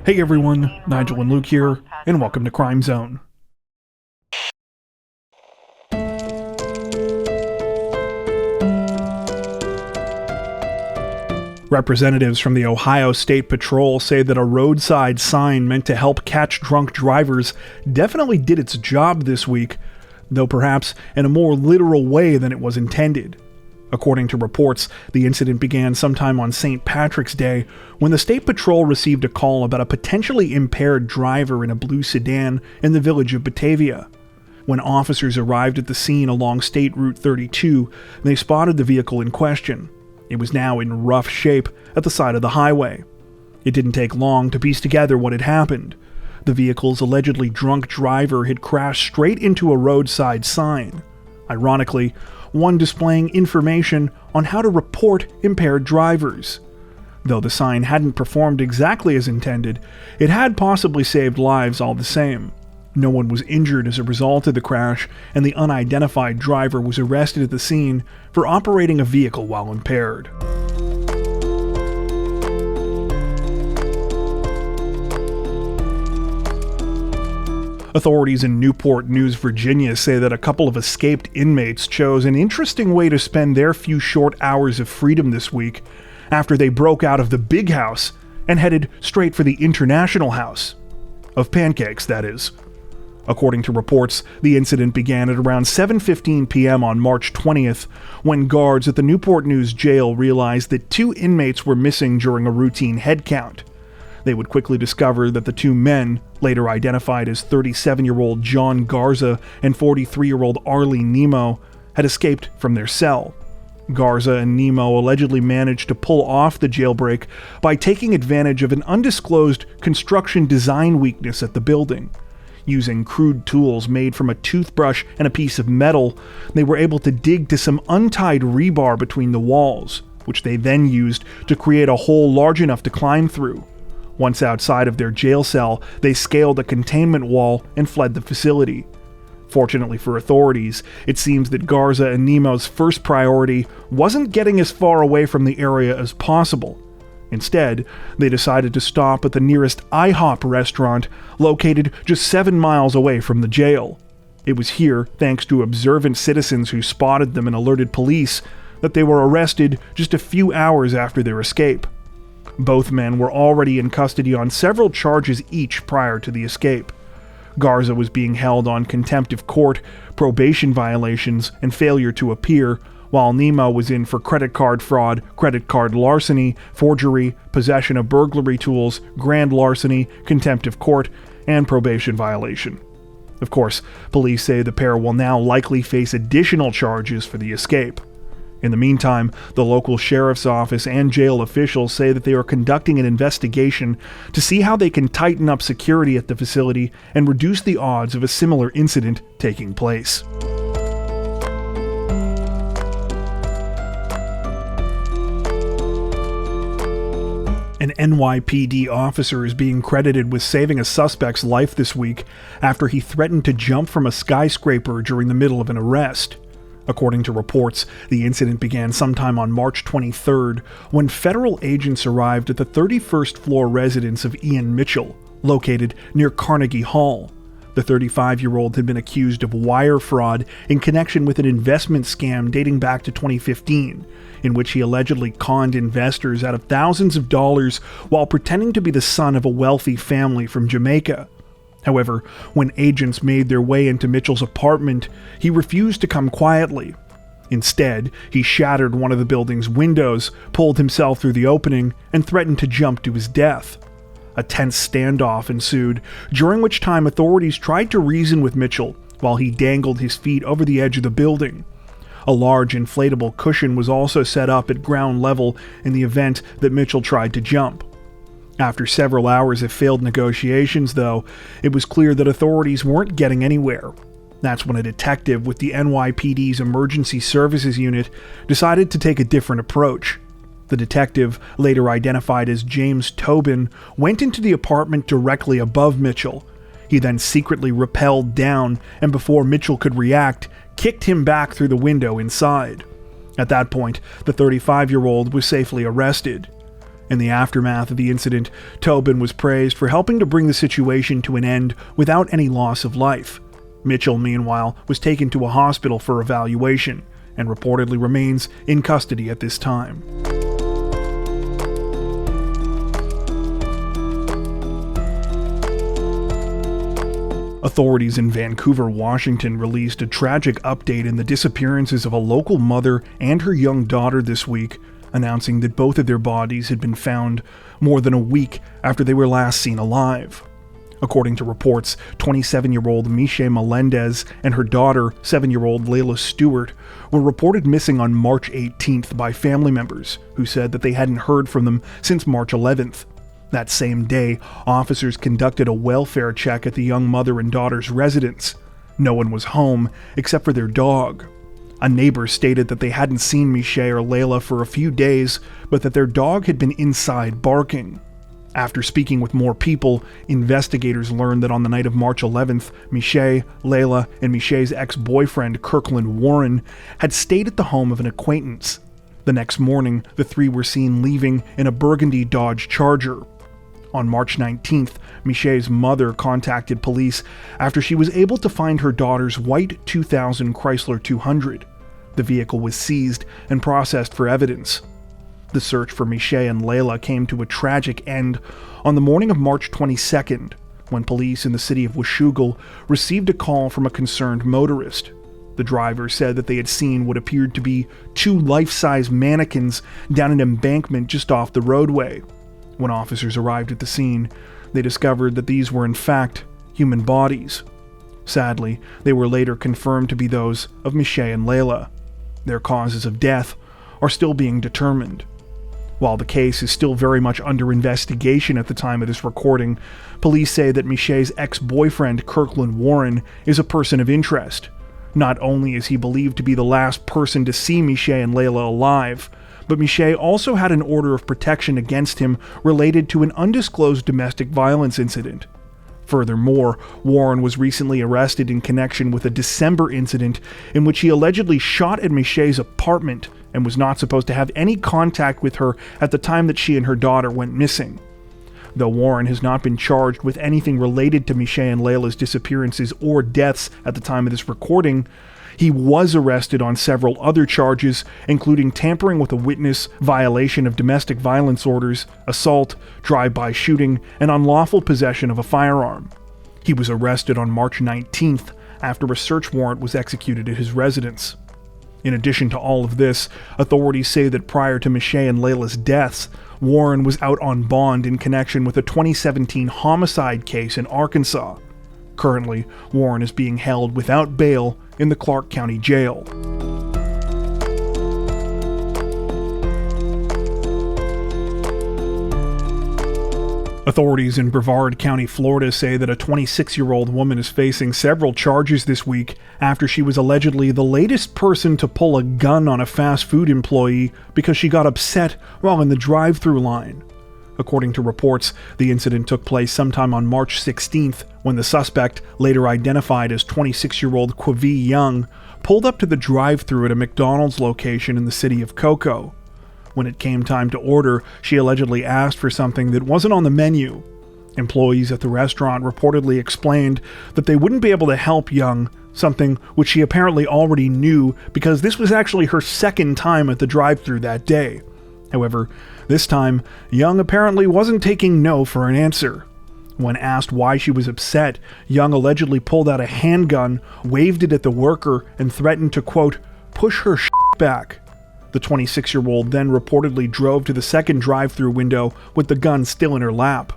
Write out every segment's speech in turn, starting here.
Hey everyone, Nigel and Luke here, and welcome to Crime Zone. Representatives from the Ohio State Patrol say that a roadside sign meant to help catch drunk drivers definitely did its job this week, though perhaps in a more literal way than it was intended. According to reports, the incident began sometime on St. Patrick's Day when the State Patrol received a call about a potentially impaired driver in a blue sedan in the village of Batavia. When officers arrived at the scene along State Route 32, they spotted the vehicle in question. It was now in rough shape at the side of the highway. It didn't take long to piece together what had happened. The vehicle's allegedly drunk driver had crashed straight into a roadside sign. Ironically, one displaying information on how to report impaired drivers. Though the sign hadn't performed exactly as intended, it had possibly saved lives all the same. No one was injured as a result of the crash, and the unidentified driver was arrested at the scene for operating a vehicle while impaired. Authorities in Newport News, Virginia say that a couple of escaped inmates chose an interesting way to spend their few short hours of freedom this week after they broke out of the big house and headed straight for the international house. Of pancakes, that is. According to reports, the incident began at around 7:15 p.m. on March 20th, when guards at the Newport News jail realized that 2 inmates were missing during a routine head count. They would quickly discover that the 2 men, later identified as 37-year-old John Garza and 43-year-old Arlie Nemo, had escaped from their cell. Garza and Nemo allegedly managed to pull off the jailbreak by taking advantage of an undisclosed construction design weakness at the building. Using crude tools made from a toothbrush and a piece of metal, they were able to dig to some untied rebar between the walls, which they then used to create a hole large enough to climb through. Once outside of their jail cell, they scaled a containment wall and fled the facility. Fortunately for authorities, it seems that Garza and Nemo's first priority wasn't getting as far away from the area as possible. Instead, they decided to stop at the nearest IHOP restaurant, located just 7 miles away from the jail. It was here, thanks to observant citizens who spotted them and alerted police, that they were arrested just a few hours after their escape. Both men were already in custody on several charges each prior to the escape. Garza was being held on contempt of court, probation violations, and failure to appear, while Nemo was in for credit card fraud, credit card larceny, forgery, possession of burglary tools, grand larceny, contempt of court, and probation violation. Of course, police say the pair will now likely face additional charges for the escape. In the meantime, the local sheriff's office and jail officials say that they are conducting an investigation to see how they can tighten up security at the facility and reduce the odds of a similar incident taking place. An NYPD officer is being credited with saving a suspect's life this week after he threatened to jump from a skyscraper during the middle of an arrest. According to reports, the incident began sometime on March 23rd when federal agents arrived at the 31st floor residence of Ian Mitchell, located near Carnegie Hall. The 35-year-old had been accused of wire fraud in connection with an investment scam dating back to 2015, in which he allegedly conned investors out of thousands of dollars while pretending to be the son of a wealthy family from Jamaica. However, when agents made their way into Mitchell's apartment, he refused to come quietly. Instead, he shattered one of the building's windows, pulled himself through the opening, and threatened to jump to his death. A tense standoff ensued, during which time authorities tried to reason with Mitchell while he dangled his feet over the edge of the building. A large inflatable cushion was also set up at ground level in the event that Mitchell tried to jump. After several hours of failed negotiations, though, it was clear that authorities weren't getting anywhere. That's when a detective with the NYPD's Emergency Services Unit decided to take a different approach. The detective, later identified as James Tobin, went into the apartment directly above Mitchell. He then secretly rappelled down, and before Mitchell could react, kicked him back through the window inside. At that point, the 35-year-old was safely arrested. In the aftermath of the incident, Tobin was praised for helping to bring the situation to an end without any loss of life. Mitchell, meanwhile, was taken to a hospital for evaluation and reportedly remains in custody at this time. Authorities in Vancouver, Washington released a tragic update in the disappearances of a local mother and her young daughter this week, announcing that both of their bodies had been found more than a week after they were last seen alive. According to reports, 27-year-old Michelle Melendez and her daughter, 7-year-old Layla Stewart, were reported missing on March 18th by family members who said that they hadn't heard from them since March 11th. That same day, officers conducted a welfare check at the young mother and daughter's residence. No one was home except for their dog. A neighbor stated that they hadn't seen Michelle or Layla for a few days, but that their dog had been inside barking. After speaking with more people, investigators learned that on the night of March 11th, Michelle, Layla, and Michelle's ex-boyfriend Kirkland Warren had stayed at the home of an acquaintance. The next morning, the three were seen leaving in a burgundy Dodge Charger. On March 19th, Michelle's mother contacted police after she was able to find her daughter's white 2000 Chrysler 200. The vehicle was seized and processed for evidence. The search for Michelle and Layla came to a tragic end on the morning of March 22nd, when police in the city of Washougal received a call from a concerned motorist. The driver said that they had seen what appeared to be two life-size mannequins down an embankment just off the roadway. When officers arrived at the scene, they discovered that these were in fact human bodies. Sadly, they were later confirmed to be those of Michelle and Layla. Their causes of death are still being determined. While the case is still very much under investigation at the time of this recording, police say that Michelle's ex-boyfriend Kirkland Warren is a person of interest. Not only is he believed to be the last person to see Michelle and Layla alive, but Michelle also had an order of protection against him related to an undisclosed domestic violence incident. Furthermore, Warren was recently arrested in connection with a December incident in which he allegedly shot at Michelle's apartment and was not supposed to have any contact with her at the time that she and her daughter went missing. Though Warren has not been charged with anything related to Michelle and Layla's disappearances or deaths at the time of this recording, he was arrested on several other charges, including tampering with a witness, violation of domestic violence orders, assault, drive-by shooting, and unlawful possession of a firearm. He was arrested on March 19th after a search warrant was executed at his residence. In addition to all of this, authorities say that prior to Michelle and Layla's deaths, Warren was out on bond in connection with a 2017 homicide case in Arkansas. Currently, Warren is being held without bail in the Clark County Jail. Authorities in Brevard County, Florida say that a 26-year-old woman is facing several charges this week after she was allegedly the latest person to pull a gun on a fast food employee because she got upset while in the drive-thru line. According to reports, the incident took place sometime on March 16th when the suspect, later identified as 26-year-old Quavee Young, pulled up to the drive-thru at a McDonald's location in the city of Cocoa. When it came time to order, she allegedly asked for something that wasn't on the menu. Employees at the restaurant reportedly explained that they wouldn't be able to help Young, something which she apparently already knew because this was actually her second time at the drive-thru that day. However, this time, Young apparently wasn't taking no for an answer. When asked why she was upset, Young allegedly pulled out a handgun, waved it at the worker, and threatened to, quote, push her back. The 26-year-old then reportedly drove to the second drive-thru window with the gun still in her lap.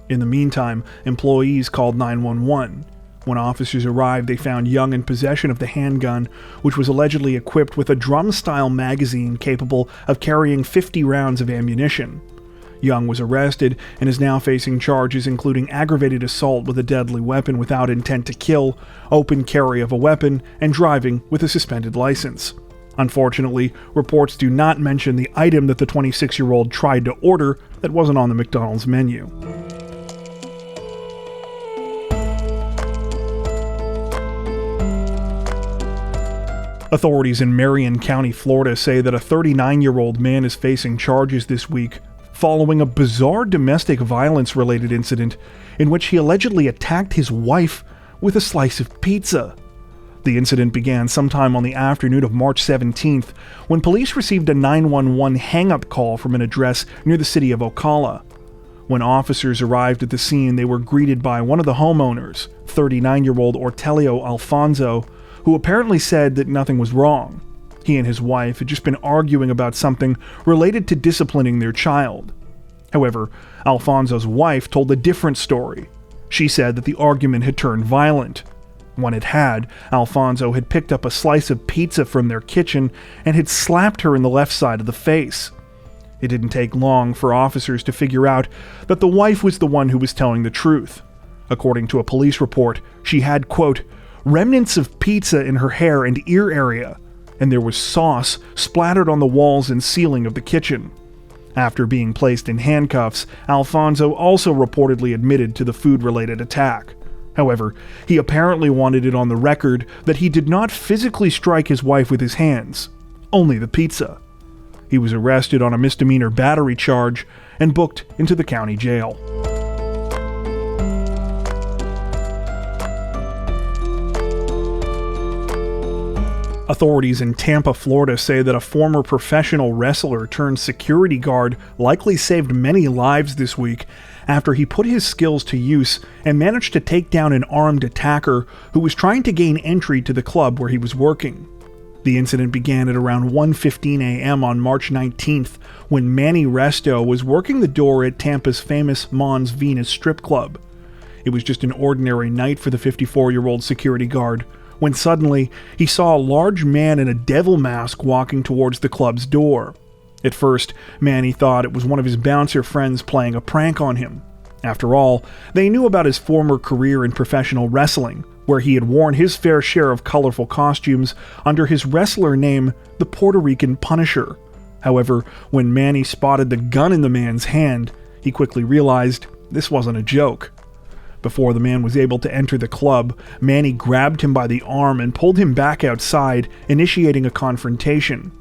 In the meantime, employees called 911. When officers arrived, they found Young in possession of the handgun, which was allegedly equipped with a drum-style magazine capable of carrying 50 rounds of ammunition. Young was arrested and is now facing charges including aggravated assault with a deadly weapon without intent to kill, open carry of a weapon, and driving with a suspended license. Unfortunately, reports do not mention the item that the 26-year-old tried to order that wasn't on the McDonald's menu. Authorities in Marion County, Florida say that a 39-year-old man is facing charges this week following a bizarre domestic violence-related incident in which he allegedly attacked his wife with a slice of pizza. The incident began sometime on the afternoon of March 17th when police received a 911 hang-up call from an address near the city of Ocala. When officers arrived at the scene, they were greeted by one of the homeowners, 39-year-old Ortelio Alfonso, who apparently said that nothing was wrong. He and his wife had just been arguing about something related to disciplining their child. However, Alfonso's wife told a different story. She said that the argument had turned violent. When it had, Alfonso had picked up a slice of pizza from their kitchen and had slapped her in the left side of the face. It didn't take long for officers to figure out that the wife was the one who was telling the truth. According to a police report, she had, quote, remnants of pizza in her hair and ear area, and there was sauce splattered on the walls and ceiling of the kitchen. After being placed in handcuffs, Alfonso also reportedly admitted to the food-related attack. However, he apparently wanted it on the record that he did not physically strike his wife with his hands, only the pizza. He was arrested on a misdemeanor battery charge and booked into the county jail. Authorities in Tampa, Florida say that a former professional wrestler turned security guard likely saved many lives this week after he put his skills to use and managed to take down an armed attacker who was trying to gain entry to the club where he was working. The incident began at around 1:15 a.m. on March 19th when Manny Resto was working the door at Tampa's famous Mons Venus strip club. It was just an ordinary night for the 54-year-old security guard, when suddenly he saw a large man in a devil mask walking towards the club's door. At first, Manny thought it was one of his bouncer friends playing a prank on him. After all, they knew about his former career in professional wrestling, where he had worn his fair share of colorful costumes under his wrestler name, the Puerto Rican Punisher. However, when Manny spotted the gun in the man's hand, he quickly realized this wasn't a joke. Before the man was able to enter the club, Manny grabbed him by the arm and pulled him back outside, initiating a confrontation.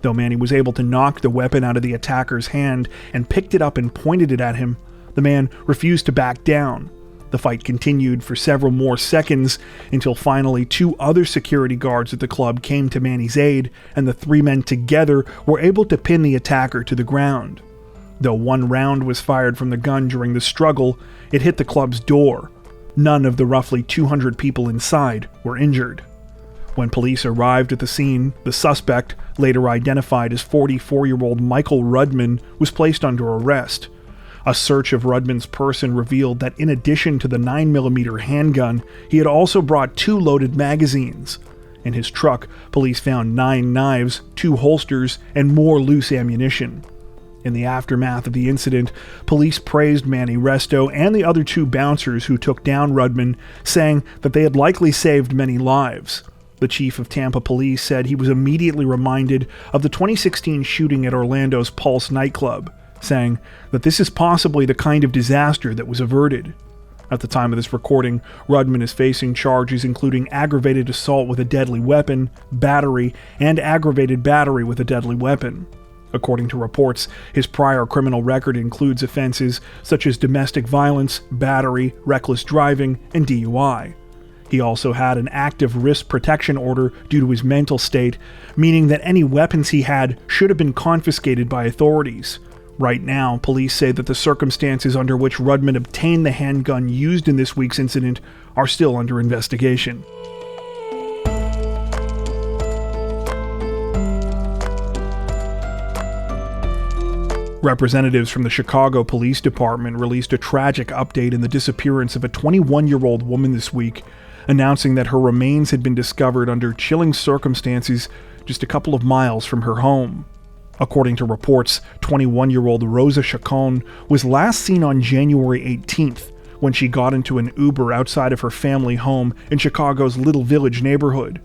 Though Manny was able to knock the weapon out of the attacker's hand and picked it up and pointed it at him, the man refused to back down. The fight continued for several more seconds until finally two other security guards at the club came to Manny's aid, and the three men together were able to pin the attacker to the ground. Though one round was fired from the gun during the struggle, it hit the club's door. None of the roughly 200 people inside were injured. When police arrived at the scene, the suspect, later identified as 44-year-old Michael Rudman, was placed under arrest. A search of Rudman's person revealed that in addition to the 9mm handgun, he had also brought 2 loaded magazines. In his truck, police found 9 knives, 2 holsters, and more loose ammunition. In the aftermath of the incident, police praised Manny Resto and the other 2 bouncers who took down Rudman, saying that they had likely saved many lives. The chief of Tampa Police said he was immediately reminded of the 2016 shooting at Orlando's Pulse nightclub, saying that this is possibly the kind of disaster that was averted. At the time of this recording, Rudman is facing charges including aggravated assault with a deadly weapon, battery, and aggravated battery with a deadly weapon. According to reports, his prior criminal record includes offenses such as domestic violence, battery, reckless driving, and DUI. He also had an active wrist protection order due to his mental state, meaning that any weapons he had should have been confiscated by authorities. Right now, police say that the circumstances under which Rudman obtained the handgun used in this week's incident are still under investigation. Representatives from the Chicago Police Department released a tragic update in the disappearance of a 21-year-old woman this week, announcing that her remains had been discovered under chilling circumstances just a couple of miles from her home. According to reports, 21-year-old Rosa Chacon was last seen on January 18th when she got into an Uber outside of her family home in Chicago's Little Village neighborhood.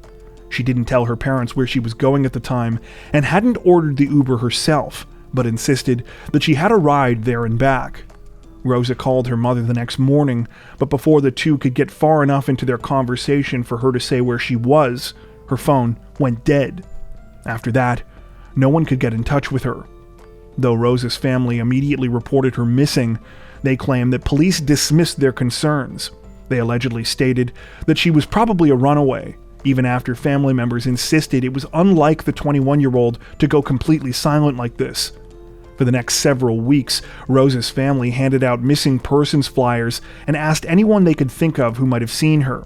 She didn't tell her parents where she was going at the time and hadn't ordered the Uber herself, but insisted that she had a ride there and back. Rosa called her mother the next morning, but before the two could get far enough into their conversation for her to say where she was, her phone went dead. After that, no one could get in touch with her. Though Rosa's family immediately reported her missing, they claim that police dismissed their concerns. They allegedly stated that she was probably a runaway, even after family members insisted it was unlike the 21-year-old to go completely silent like this. For the next several weeks, Rosa's family handed out missing persons flyers and asked anyone they could think of who might have seen her.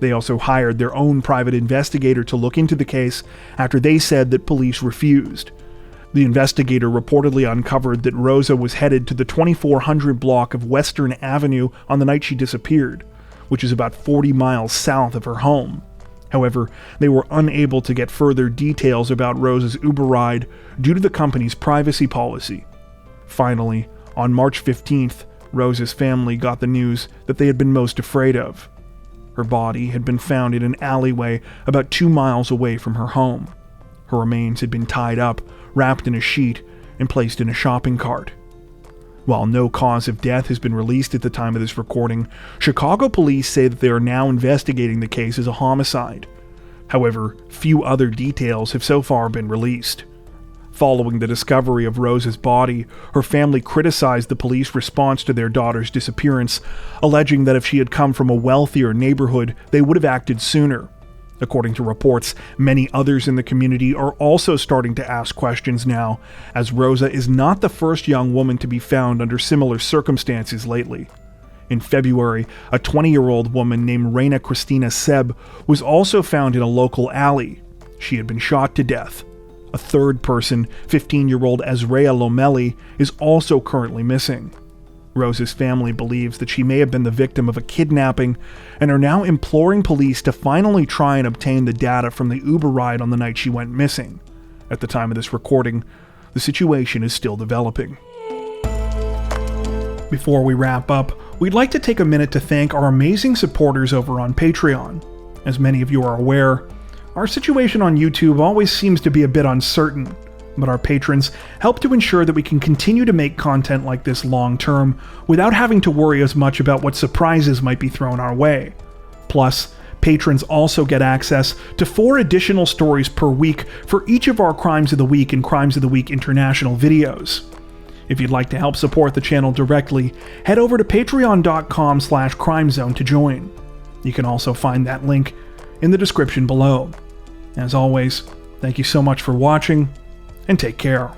They also hired their own private investigator to look into the case after they said that police refused. The investigator reportedly uncovered that Rosa was headed to the 2400 block of Western Avenue on the night she disappeared, which is about 40 miles south of her home. However, they were unable to get further details about Rosa's Uber ride due to the company's privacy policy. Finally, on March 15th, Rosa's family got the news that they had been most afraid of. Her body had been found in an alleyway about 2 miles away from her home. Her remains had been tied up, wrapped in a sheet, and placed in a shopping cart. While no cause of death has been released at the time of this recording, Chicago police say that they are now investigating the case as a homicide. However, few other details have so far been released. Following the discovery of Rosa's body, her family criticized the police response to their daughter's disappearance, alleging that if she had come from a wealthier neighborhood, they would have acted sooner. According to reports, many others in the community are also starting to ask questions now, as Rosa is not the first young woman to be found under similar circumstances lately. In February, a 20-year-old woman named Reina Cristina Seb was also found in a local alley. She had been shot to death. A third person, 15-year-old Azrea Lomeli, is also currently missing. Rosa's family believes that she may have been the victim of a kidnapping and are now imploring police to finally try and obtain the data from the Uber ride on the night she went missing. At the time of this recording, the situation is still developing. Before we wrap up, we'd like to take a minute to thank our amazing supporters over on Patreon. As many of you are aware, our situation on YouTube always seems to be a bit uncertain, but our patrons help to ensure that we can continue to make content like this long term without having to worry as much about what surprises might be thrown our way. Plus, patrons also get access to 4 additional stories per week for each of our Crimes of the Week and Crimes of the Week International videos. If you'd like to help support the channel directly, head over to patreon.com/crimezone to join. You can also find that link in the description below. As always, thank you so much for watching, and take care.